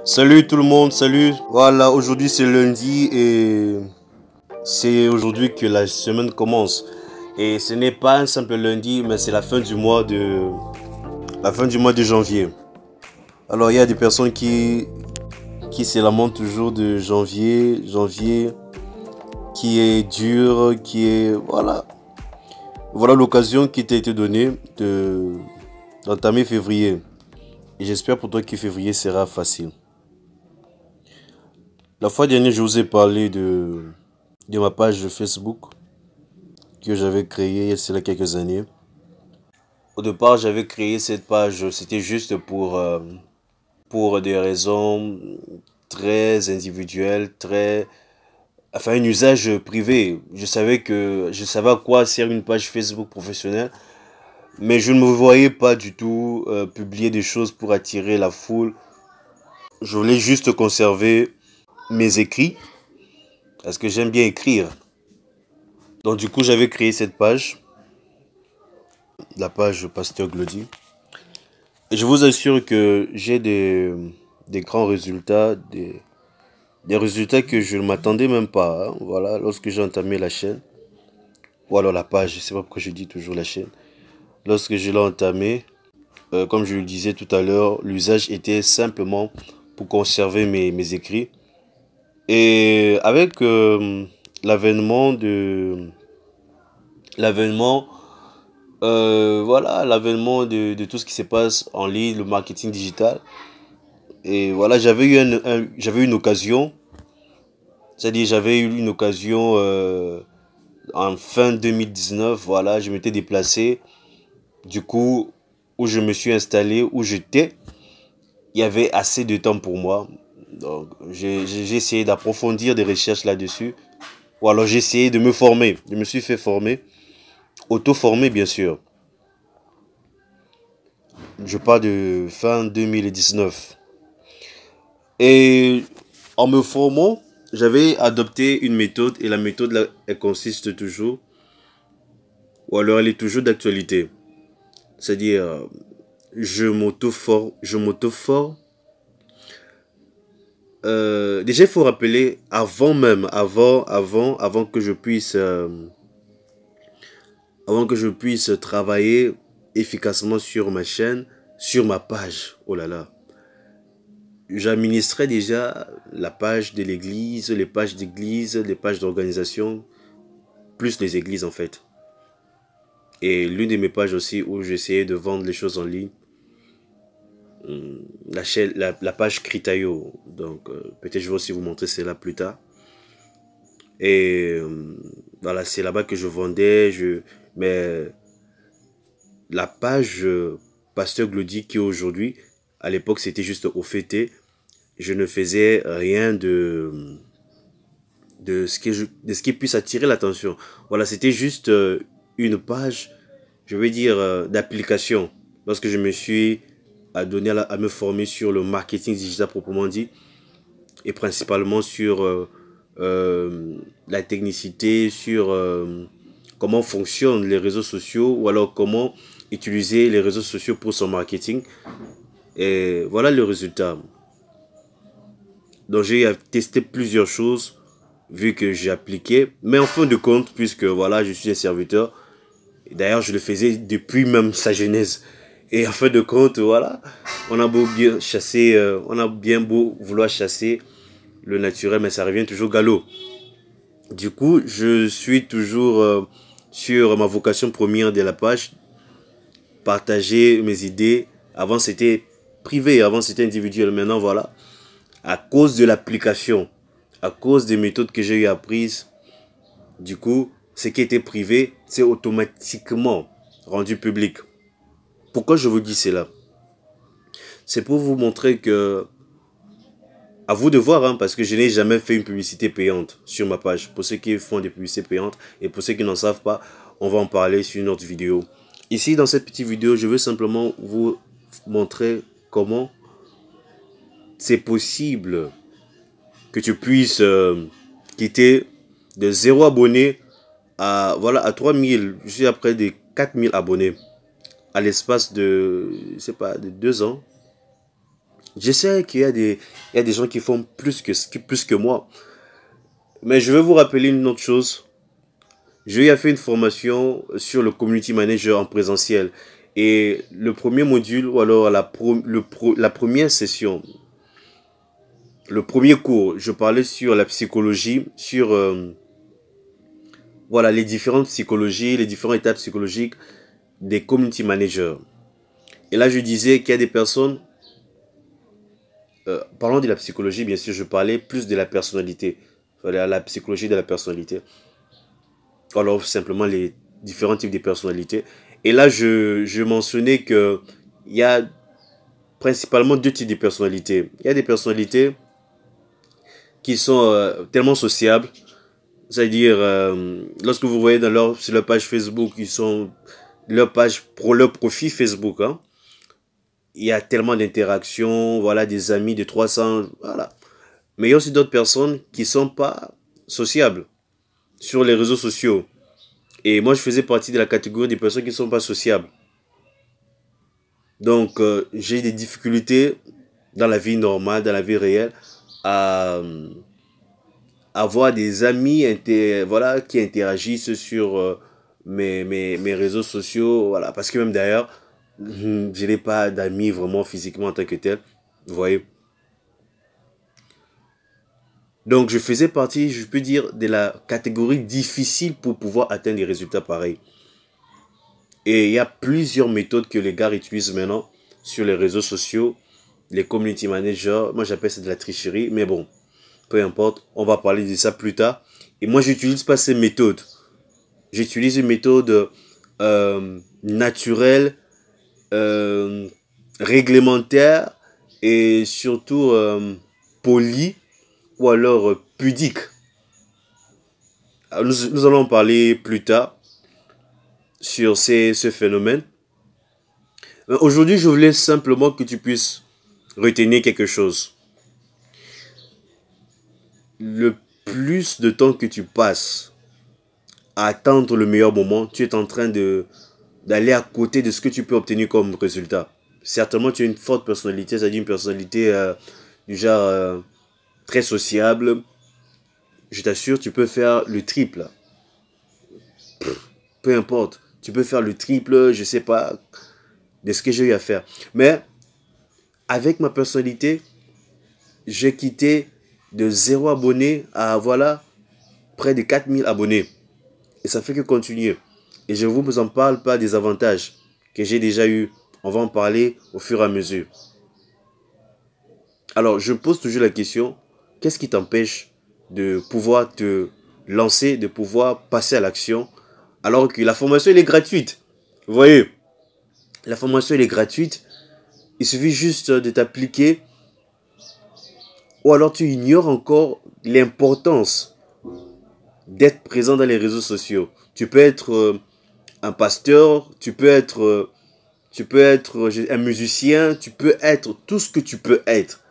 Salut tout le monde, salut. Voilà, aujourd'hui c'est lundi et c'est aujourd'hui que la semaine commence. Et ce n'est pas un simple lundi, mais c'est la fin du mois de janvier. Alors il y a des personnes qui se lamentent toujours de janvier qui est dur, qui est voilà l'occasion qui t'a été donnée d'entamer février. Et j'espère pour toi que février sera facile. La fois dernière, je vous ai parlé de ma page Facebook que j'avais créée il y a cela quelques années. Au départ, j'avais créé cette page, c'était juste pour des raisons très individuelles, enfin un usage privé. Je savais à quoi sert une page Facebook professionnelle, mais je ne me voyais pas du tout publier des choses pour attirer la foule. Je voulais juste conserver mes écrits, parce que j'aime bien écrire. Donc du coup, j'avais créé cette page, la page Pasteur Glody. Et je vous assure que j'ai des grands résultats, des résultats que je ne m'attendais même pas. Hein. Voilà, lorsque j'ai entamé la chaîne, ou alors la page, je ne sais pas pourquoi je dis toujours la chaîne. Lorsque je l'ai entamé, comme je le disais tout à l'heure, l'usage était simplement pour conserver mes écrits. Et avec l'avènement l'avènement de tout ce qui se passe en ligne, le marketing digital. Et voilà, j'avais eu une occasion, c'est-à-dire j'avais eu une occasion en fin 2019, voilà, je m'étais déplacé, du coup, où je me suis installé, où j'étais, il y avait assez de temps pour moi. Donc, j'ai essayé d'approfondir des recherches là-dessus, ou alors j'ai essayé de me former, je me suis fait former, auto-former bien sûr. Je parle de fin 2019. Et en me formant, j'avais adopté une méthode et la méthode là, elle consiste toujours, ou alors elle est toujours d'actualité. C'est-à-dire, je m'auto-forme. Déjà, il faut rappeler, avant que je puisse travailler efficacement sur ma chaîne, sur ma page, oh là là, j'administrais déjà la page de l'église, les pages d'église, les pages d'organisation, plus les églises en fait. Et l'une de mes pages aussi où j'essayais de vendre les choses en ligne, la page Critaio. Donc peut-être je vais aussi vous montrer cela plus tard. Et voilà, c'est là-bas que je vendais. Mais la page Pasteur Glody qui aujourd'hui, à l'époque c'était juste au fêté, je ne faisais rien de ce qui puisse attirer l'attention. Voilà, c'était juste une page, je veux dire, d'application. Lorsque je me suis donné à me former sur le marketing digital proprement dit, et principalement sur la technicité, sur comment fonctionnent les réseaux sociaux, ou alors comment utiliser les réseaux sociaux pour son marketing. Et voilà le résultat. Donc j'ai testé plusieurs choses vu que j'ai appliqué. Mais en fin de compte, puisque voilà, je suis un serviteur, d'ailleurs je le faisais depuis même sa genèse. Et en fin de compte, voilà, on a bien beau vouloir chasser le naturel, mais ça revient toujours galop. Du coup, je suis toujours sur ma vocation première de la page, partager mes idées. Avant c'était privé, avant c'était individuel, maintenant voilà. À cause de l'application, à cause des méthodes que j'ai eu apprises, du coup, ce qui était privé, c'est automatiquement rendu public. Pourquoi je vous dis cela? C'est pour vous montrer que, à vous de voir, hein, parce que je n'ai jamais fait une publicité payante sur ma page. Pour ceux qui font des publicités payantes et pour ceux qui n'en savent pas, on va en parler sur une autre vidéo. Ici, dans cette petite vidéo, je veux simplement vous montrer comment c'est possible que tu puisses quitter de 0 abonnés à 3000, je suis après des 4000 abonnés à l'espace de, je sais pas, de 2 ans. Je sais il y a des gens qui font plus que moi. Mais je vais vous rappeler une autre chose. J'ai fait une formation sur le community manager en présentiel. Et le premier module, ou alors la première session, le premier cours, je parlais sur la psychologie, sur voilà, les différentes psychologies, les différentes étapes psychologiques des community managers. Et là, je disais qu'il y a des personnes, parlant de la psychologie, bien sûr, je parlais plus de la personnalité, voilà, la psychologie de la personnalité. Alors, simplement les différents types de personnalités. Et là, je mentionnais qu'il y a principalement deux types de personnalités. Il y a des personnalités qui sont tellement sociables, c'est-à-dire, lorsque vous voyez sur leur page Facebook, ils sont leur page pour leur profil Facebook, hein, il y a tellement d'interactions, voilà, des amis de 300, voilà. Mais il y a aussi d'autres personnes qui sont pas sociables sur les réseaux sociaux. Et moi, je faisais partie de la catégorie des personnes qui ne sont pas sociables. Donc, j'ai des difficultés dans la vie normale, dans la vie réelle, à avoir des amis voilà, qui interagissent sur mes réseaux sociaux. Voilà. Parce que même d'ailleurs, je n'ai pas d'amis vraiment physiquement en tant que tel. Vous voyez. Donc, je faisais partie, je peux dire, de la catégorie difficile pour pouvoir atteindre des résultats pareils. Et il y a plusieurs méthodes que les gars utilisent maintenant sur les réseaux sociaux, les community managers. Moi, j'appelle ça de la tricherie, mais bon, peu importe, on va parler de ça plus tard. Et moi, j'utilise pas ces méthodes. J'utilise une méthode naturelle, réglementaire et surtout polie ou alors pudique. Alors, nous allons en parler plus tard sur ce phénomène. Aujourd'hui, je voulais simplement que tu puisses retenir quelque chose. Le plus de temps que tu passes à attendre le meilleur moment, tu es en train d'aller à côté de ce que tu peux obtenir comme résultat. Certainement, tu as une forte personnalité, c'est-à-dire une personnalité du genre très sociable. Je t'assure, tu peux faire le triple. Peu importe, tu peux faire le triple, je sais pas, de ce que j'ai eu à faire. Mais avec ma personnalité, j'ai quitté de 0 abonné à voilà près de 4000 abonnés. Et ça fait que continuer. Et je ne vous en parle pas des avantages que j'ai déjà eu. On va en parler au fur et à mesure. Alors, je pose toujours la question, qu'est-ce qui t'empêche de pouvoir te lancer, de pouvoir passer à l'action, alors que la formation, elle est gratuite. Vous voyez, la formation, elle est gratuite. Il suffit juste de t'appliquer. Ou alors tu ignores encore l'importance d'être présent dans les réseaux sociaux. Tu peux être un pasteur, tu peux être un musicien, tu peux être tout ce que tu peux être.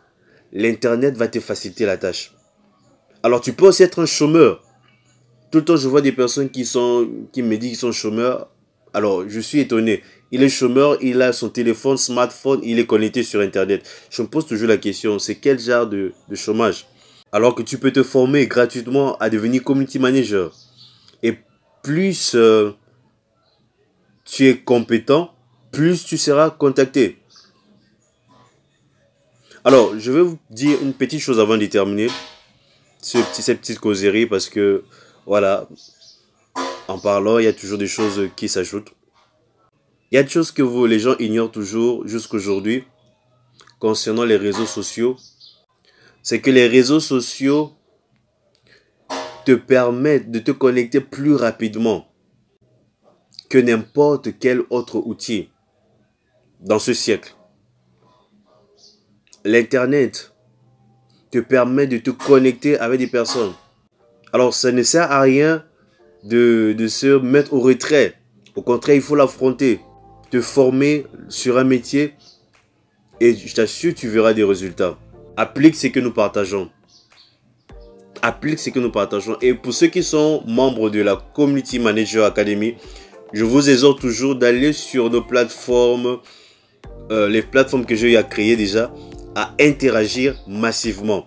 L'Internet va te faciliter la tâche. Alors tu peux aussi être un chômeur. Tout le temps je vois des personnes qui me disent qu'ils sont chômeurs. Alors je suis étonné. Il est chômeur, il a son téléphone, smartphone, il est connecté sur Internet. Je me pose toujours la question, c'est quel genre de chômage? Alors que tu peux te former gratuitement à devenir community manager. Et plus tu es compétent, plus tu seras contacté. Alors, je vais vous dire une petite chose avant de terminer cette petite causerie parce que, voilà, en parlant, il y a toujours des choses qui s'ajoutent. Il y a des choses que les gens ignorent toujours jusqu'aujourd'hui concernant les réseaux sociaux. C'est que les réseaux sociaux te permettent de te connecter plus rapidement que n'importe quel autre outil dans ce siècle. L'Internet te permet de te connecter avec des personnes. Alors, ça ne sert à rien de se mettre au retrait. Au contraire, il faut l'affronter. Te former sur un métier et je t'assure, tu verras des résultats. Applique ce que nous partageons. Applique ce que nous partageons. Et pour ceux qui sont membres de la Community Manager Academy, je vous exhorte toujours d'aller sur nos plateformes, les plateformes que j'ai eu à créer déjà, à interagir massivement.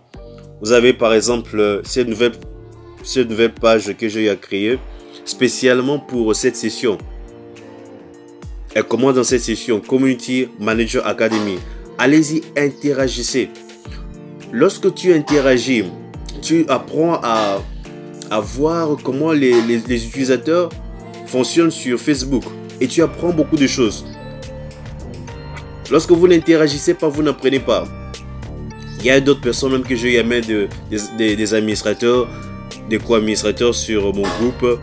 Vous avez par exemple cette nouvelle page que j'ai créée spécialement pour cette session. Elle commence dans cette session Community Manager Academy. Allez-y, interagissez. Lorsque tu interagis, tu apprends à voir comment les utilisateurs fonctionnent sur Facebook. Et tu apprends beaucoup de choses. Lorsque vous n'interagissez pas, vous n'apprenez pas. Il y a d'autres personnes même que j'ai aimé des administrateurs, des co-administrateurs sur mon groupe.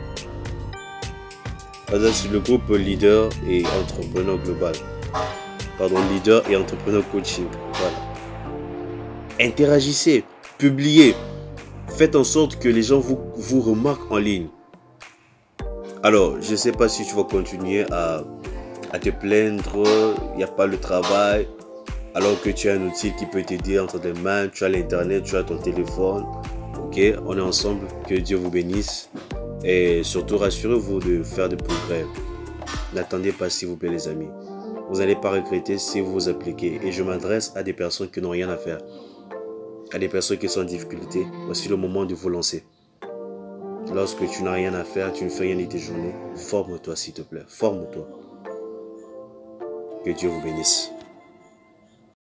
Sur le groupe Leader et Entrepreneur Global. Pardon, Leader et Entrepreneur Coaching. Voilà. Interagissez, publiez. Faites en sorte que les gens vous remarquent en ligne. Alors, je ne sais pas si tu vas continuer à te plaindre, il n'y a pas le travail, alors que tu as un outil qui peut t'aider entre tes mains, tu as l'internet, tu as ton téléphone. Ok, on est ensemble, que Dieu vous bénisse. Et surtout, rassurez-vous de faire des progrès. N'attendez pas, s'il vous plaît, les amis. Vous n'allez pas regretter si vous vous appliquez. Et je m'adresse à des personnes qui n'ont rien à faire. À des personnes qui sont en difficulté. Voici le moment de vous lancer. Lorsque tu n'as rien à faire, tu ne fais rien de tes journées, forme-toi, s'il te plaît. Forme-toi. Que Dieu vous bénisse.